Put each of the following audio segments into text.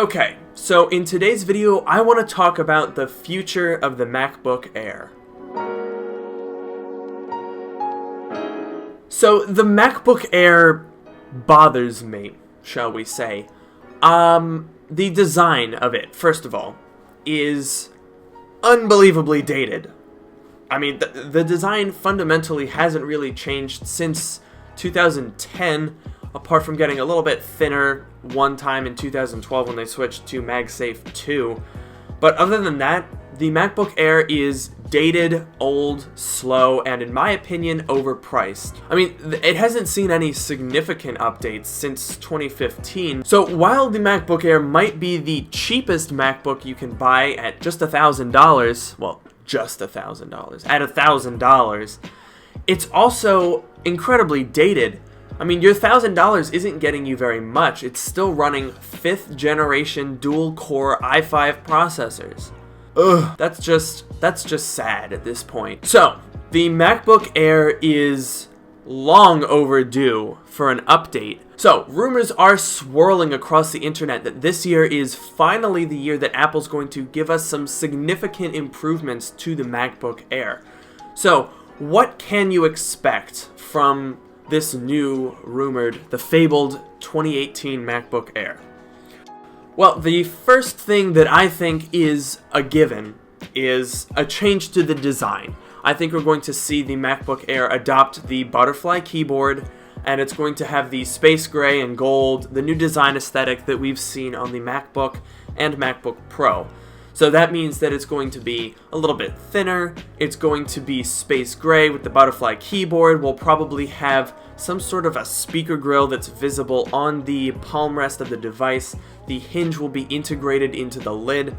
Okay, so in today's video, I want to talk about the future of the MacBook Air. So the MacBook Air bothers me, shall we say. The design of it, first of all, is unbelievably dated. I mean, the design fundamentally hasn't really changed since 2010, apart from getting a little bit thinner one time in 2012 when they switched to MagSafe 2. But other than that, the MacBook Air is dated, old, slow, and in my opinion, overpriced. I mean, it hasn't seen any significant updates since 2015. So while the MacBook Air might be the cheapest MacBook you can buy at just $1,000, well, just $1,000, at $1,000, it's also incredibly dated. I mean, your $1,000 isn't getting you very much. It's still running 5th generation dual-core i5 processors. Ugh, that's just sad at this point. So, the MacBook Air is long overdue for an update. So, rumors are swirling across the internet that this year is finally the year that Apple's going to give us some significant improvements to the MacBook Air. So, what can you expect from this new, the fabled 2018 MacBook Air? Well, the first thing that I think is a given is a change to the design. I think we're going to see the MacBook Air adopt the butterfly keyboard, and it's going to have the space gray and gold, the new design aesthetic that we've seen on the MacBook and MacBook Pro. So that means that it's going to be a little bit thinner, it's going to be space gray with the butterfly keyboard. We'll probably have some sort of a speaker grill that's visible on the palm rest of the device. The hinge will be integrated into the lid,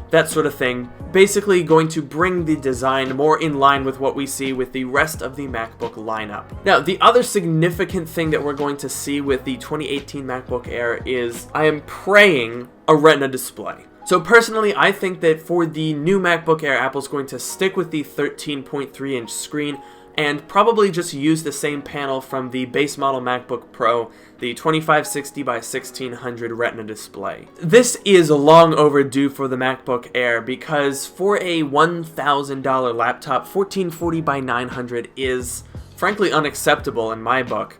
that sort of thing. Basically going to bring the design more in line with what we see with the rest of the MacBook lineup. Now, the other significant thing that we're going to see with the 2018 MacBook Air is, I am praying, a Retina display. So personally, I think that for the new MacBook Air, Apple's going to stick with the 13.3-inch screen and probably just use the same panel from the base model MacBook Pro, the 2560 by 1600 Retina display. This is long overdue for the MacBook Air because for a $1,000 laptop, 1440 by 900 is frankly unacceptable in my book,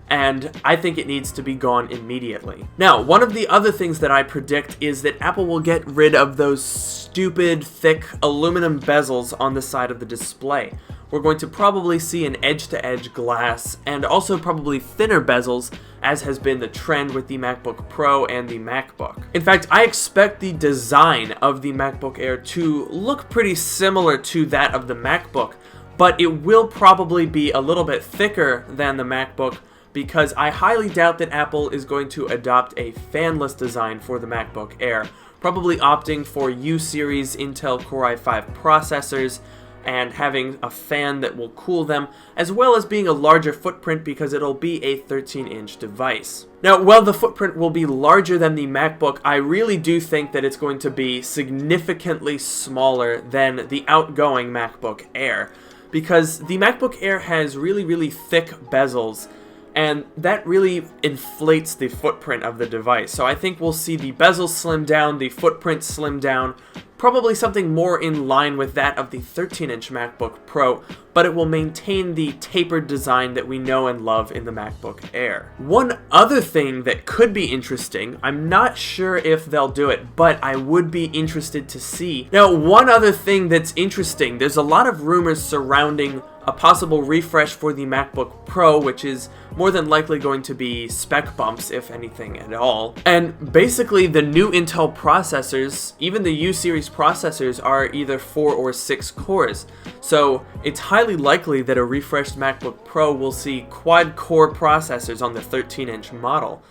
and I think it needs to be gone immediately. Now, one of the other things that I predict is that Apple will get rid of those stupid, thick aluminum bezels on the side of the display. We're going to probably see an edge-to-edge glass, and also probably thinner bezels, as has been the trend with the MacBook Pro and the MacBook. In fact, I expect the design of the MacBook Air to look pretty similar to that of the MacBook, but it will probably be a little bit thicker than the MacBook, because I highly doubt that Apple is going to adopt a fanless design for the MacBook Air, probably opting for U-series Intel Core i5 processors and having a fan that will cool them, as well as being a larger footprint because it'll be a 13-inch device. Now, while the footprint will be larger than the MacBook, I really do think that it's going to be significantly smaller than the outgoing MacBook Air, because the MacBook Air has really thick bezels, and that really inflates the footprint of the device. So I think we'll see the bezel slim down, the footprint slim down, probably something more in line with that of the 13-inch MacBook Pro, but it will maintain the tapered design that we know and love in the MacBook Air. One other thing that could be interesting, I'm not sure if they'll do it, but I would be interested to see. Now, one other thing that's interesting, there's a lot of rumors surrounding a possible refresh for the MacBook Pro, which is more than likely going to be spec bumps, if anything at all. And basically, the new Intel processors, even the U-series processors, are either 4 or 6 cores. So it's highly likely that a refreshed MacBook Pro will see quad-core processors on the 13-inch model.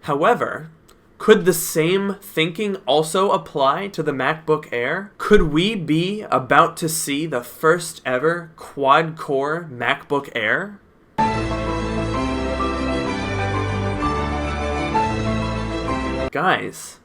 However, could the same thinking also apply to the MacBook Air? Could we be about to see the first ever quad-core MacBook Air? Guys,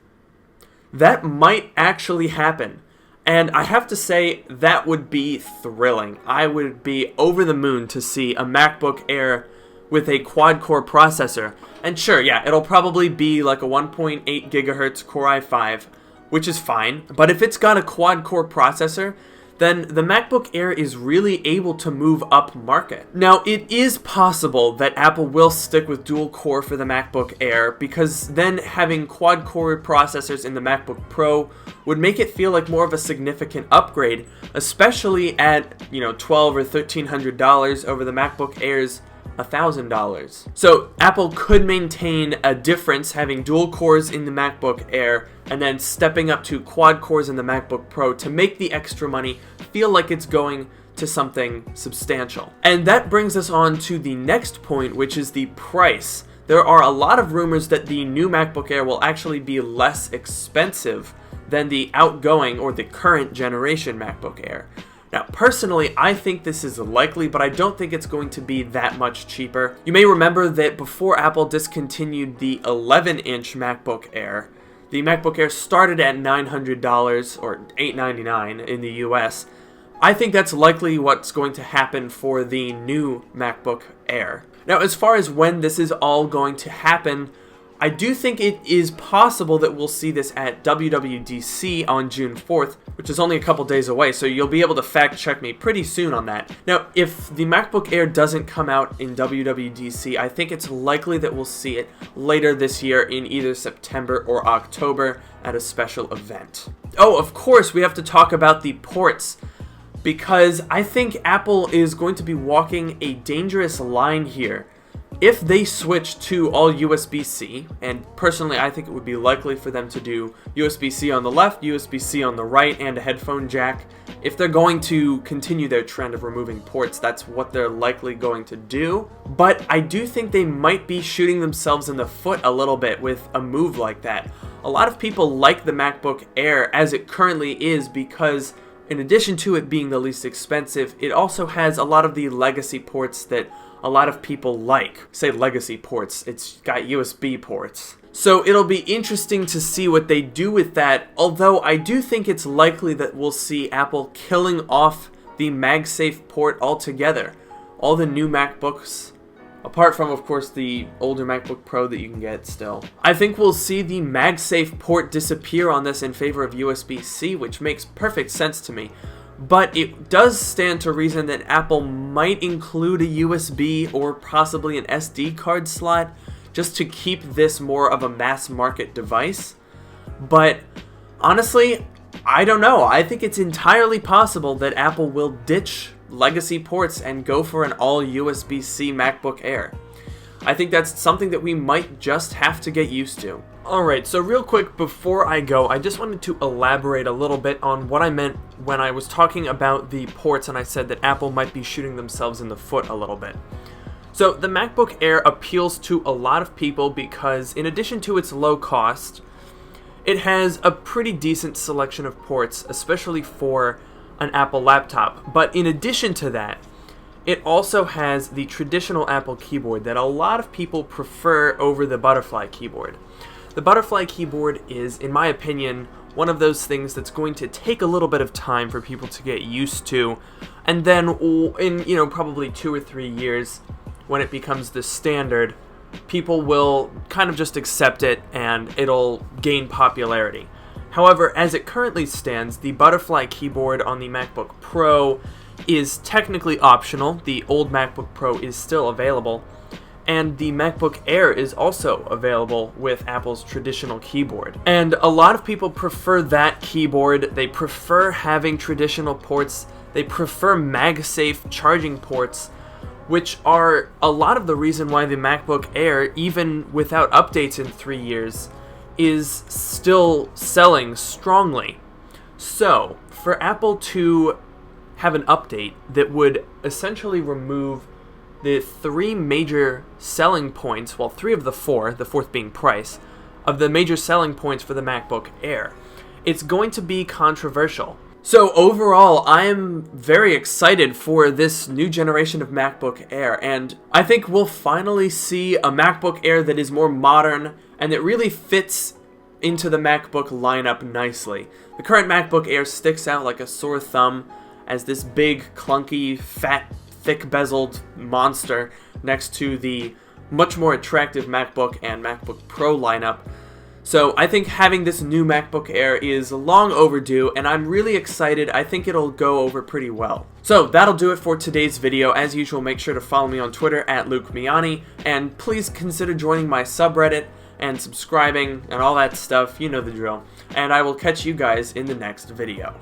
that might actually happen. And I have to say, that would be thrilling. I would be over the moon to see a MacBook Air with a quad-core processor. And sure, yeah, it'll probably be like a 1.8 gigahertz Core i5, which is fine. But if it's got a quad-core processor, then the MacBook Air is really able to move up market. Now, it is possible that Apple will stick with dual-core for the MacBook Air, because then having quad-core processors in the MacBook Pro would make it feel like more of a significant upgrade, especially at, $1,200 or $1,300 over the MacBook Air's $1,000. So Apple could maintain a difference having dual cores in the MacBook Air and then stepping up to quad cores in the MacBook Pro to make the extra money feel like it's going to something substantial. And that brings us on to the next point, which is the price. There are a lot of rumors that the new MacBook Air will actually be less expensive than the outgoing or the current generation MacBook Air. Now, personally, I think this is likely, but I don't think it's going to be that much cheaper. You may remember that before Apple discontinued the 11-inch MacBook Air, the MacBook Air started at $900 or $899 in the US. I think that's likely what's going to happen for the new MacBook Air. Now, as far as when this is all going to happen, I do think it is possible that we'll see this at WWDC on June 4th, which is only a couple days away, so you'll be able to fact check me pretty soon on that. Now, if the MacBook Air doesn't come out in WWDC, I think it's likely that we'll see it later this year in either September or October at a special event. Oh, of course, we have to talk about the ports, because I think Apple is going to be walking a dangerous line here. If they switch to all USB-C, and personally I think it would be likely for them to do USB-C on the left, USB-C on the right, and a headphone jack, if they're going to continue their trend of removing ports, that's what they're likely going to do. But I do think they might be shooting themselves in the foot a little bit with a move like that. A lot of people like the MacBook Air as it currently is because in addition to it being the least expensive, it also has a lot of the legacy ports that a lot of people like. Say legacy ports, it's got USB ports. So it'll be interesting to see what they do with that, although I do think it's likely that we'll see Apple killing off the MagSafe port altogether. All the new MacBooks, apart from of course the older MacBook Pro that you can get still. I think we'll see the MagSafe port disappear on this in favor of USB-C, which makes perfect sense to me. But it does stand to reason that Apple might include a USB or possibly an SD card slot just to keep this more of a mass market device. But honestly, I don't know. I think it's entirely possible that Apple will ditch legacy ports and go for an all USB-C MacBook Air. I think that's something that we might just have to get used to. Alright, so real quick before I go, I just wanted to elaborate a little bit on what I meant when I was talking about the ports and I said that Apple might be shooting themselves in the foot a little bit. So the MacBook Air appeals to a lot of people because in addition to its low cost, it has a pretty decent selection of ports, especially for an Apple laptop. But in addition to that, it also has the traditional Apple keyboard that a lot of people prefer over the Butterfly keyboard. The Butterfly keyboard is, in my opinion, one of those things that's going to take a little bit of time for people to get used to, and then in probably 2 or 3 years, when it becomes the standard, people will kind of just accept it and it'll gain popularity. However, as it currently stands, the Butterfly keyboard on the MacBook Pro is technically optional. The old MacBook Pro is still available, and the MacBook Air is also available with Apple's traditional keyboard. And a lot of people prefer that keyboard. They prefer having traditional ports. They prefer MagSafe charging ports, which are a lot of the reason why the MacBook Air, even without updates in 3 years, is still selling strongly. So, for Apple to have an update that would essentially remove the 3 major selling points, well, 3 of the 4, the 4th being price, of the major selling points for the MacBook Air, it's going to be controversial. So overall, I am very excited for this new generation of MacBook Air, and I think we'll finally see a MacBook Air that is more modern and that really fits into the MacBook lineup nicely. The current MacBook Air sticks out like a sore thumb as this big, clunky, fat thick bezeled monster next to the much more attractive MacBook and MacBook Pro lineup. So I think having this new MacBook Air is long overdue, and I'm really excited. I think it'll go over pretty well. So that'll do it for today's video. As usual, make sure to follow me on Twitter at Luke Miani, and please consider joining my subreddit and subscribing and all that stuff. You know the drill. And I will catch you guys in the next video.